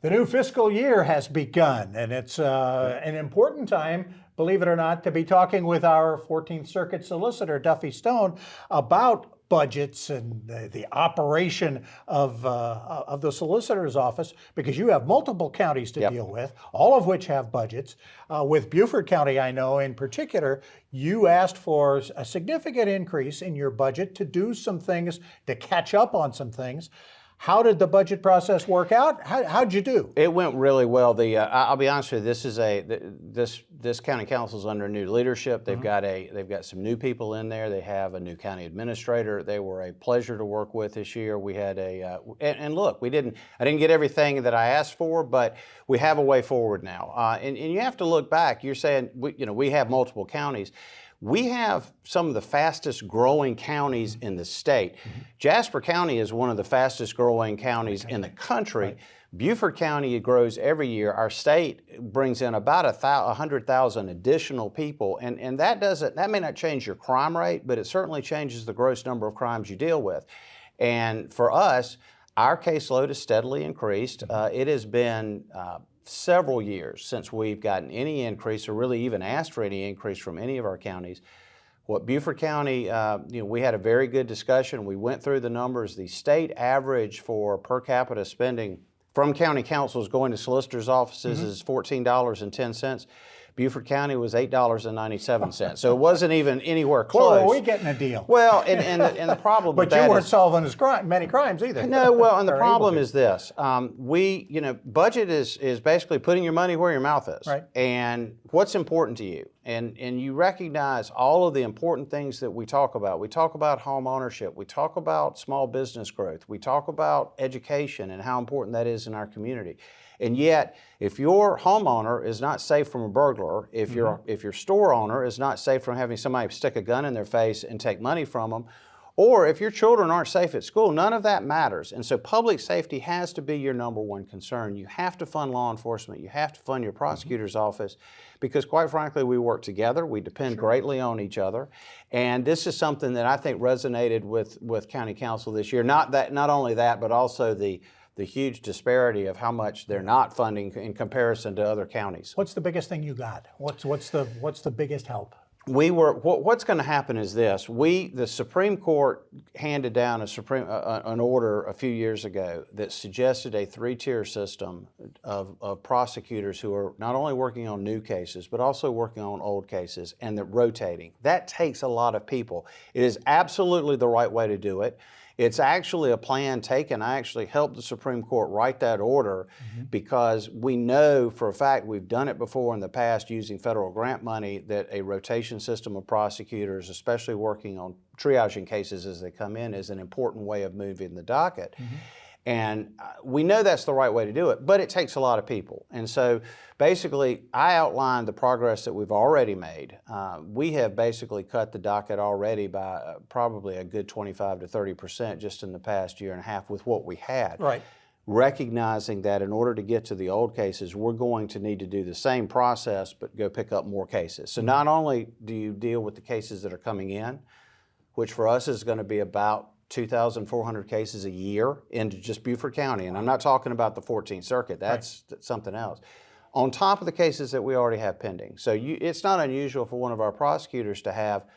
The new fiscal year has begun, and it's an important time, believe it or not, to be talking with our 14th Circuit Solicitor, Duffie Stone, about budgets and the operation of the solicitor's office, because you have multiple counties to deal with, all of which have budgets. With Beaufort County, I know in particular, you asked for a significant increase in your budget to do some things, to catch up on some things. How did the budget process work out? How'd you do? It went really well. I'll be honest with you. This county council's under new leadership. They've got some new people in there. They have a new county administrator. They were a pleasure to work with this year. We had and look, I didn't get everything that I asked for, but we have a way forward now. And you have to look back. You're saying we have multiple counties. We have some of the fastest growing counties in the state. Jasper County is one of the fastest growing counties in the country. Beaufort County grows every year. Our state brings in about 100,000 additional people, and that may not change your crime rate, but it certainly changes the gross number of crimes you deal with. And for us, our caseload has steadily increased. It has been several years since we've gotten any increase or really even asked for any increase from any of our counties. What Beaufort County, we had a very good discussion. We went through the numbers. The state average for per capita spending from county councils going to solicitors' offices is $14.10. Beaufort County was $8.97, so it wasn't even anywhere close. Well, are we getting a deal? Well, and the problem with that But you weren't solving many crimes either. No, well, and the problem is this. Budget is basically putting your money where your mouth is. Right. And what's important to you. And you recognize all of the important things that we talk about. We talk about home ownership. We talk about small business growth. We talk about education and how important that is in our community. And yet, if your homeowner is not safe from a burglar, if your store owner is not safe from having somebody stick a gun in their face and take money from them, or if your children aren't safe at school, none of that matters. And so public safety has to be your number one concern. You have to fund law enforcement. You have to fund your prosecutor's office, because quite frankly, we work together. We depend greatly on each other. And this is something that I think resonated with County Council this year. Not only that, but also the huge disparity of how much they're not funding in comparison to other counties. What's the biggest thing you got? What's the biggest help? What's going to happen is this. The Supreme Court handed down an order a few years ago that suggested a three-tier system of prosecutors who are not only working on new cases, but also working on old cases, and they're rotating. That takes a lot of people. It is absolutely the right way to do it. It's actually a plan taken. I actually helped the Supreme Court write that order because we know for a fact, we've done it before in the past using federal grant money, that a rotation system of prosecutors, especially working on triaging cases as they come in, is an important way of moving the docket. And we know that's the right way to do it, but it takes a lot of people. And so basically, I outlined the progress that we've already made. We have basically cut the docket already by probably a good 25 to 30% just in the past year and a half with what we had. Right. Recognizing that in order to get to the old cases, we're going to need to do the same process, but go pick up more cases. So not only do you deal with the cases that are coming in, which for us is going to be about 2,400 cases a year into just Beaufort County. And I'm not talking about the 14th Circuit. That's something else. On top of the cases that we already have pending. So it's not unusual for one of our prosecutors to have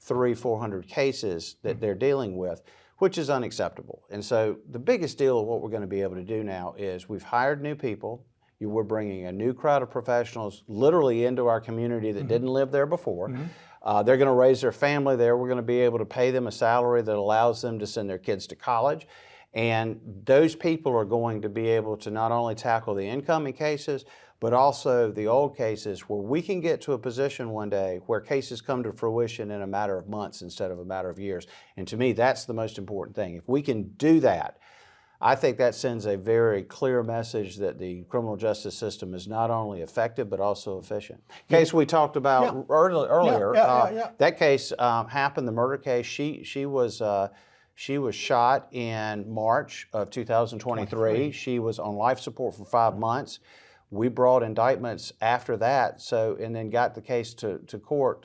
300-400 cases that they're dealing with, which is unacceptable. And so the biggest deal of what we're going to be able to do now is we've hired new people. We're bringing a new crowd of professionals literally into our community that didn't live there before. They're going to raise their family there. We're going to be able to pay them a salary that allows them to send their kids to college. And those people are going to be able to not only tackle the incoming cases, but also the old cases, where we can get to a position one day where cases come to fruition in a matter of months instead of a matter of years. And to me, that's the most important thing. If we can do that, I think that sends a very clear message that the criminal justice system is not only effective, but also efficient. Case we talked about earlier, that case happened, the murder case. She was shot in March of 2023. She was on life support for 5 months. We brought indictments after that, and then got the case to court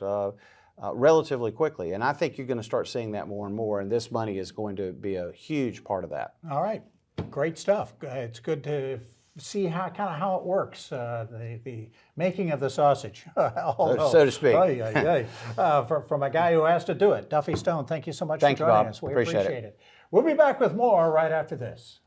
relatively quickly. And I think you're going to start seeing that more and more, and this money is going to be a huge part of that. All right. Great stuff. It's good to see how it works, the making of the sausage. Although, so to speak. From a guy who has to do it. Duffie Stone, thank you so much Thank for you, joining Bob. us. We Appreciate it. appreciate it. We'll be back with more right after this.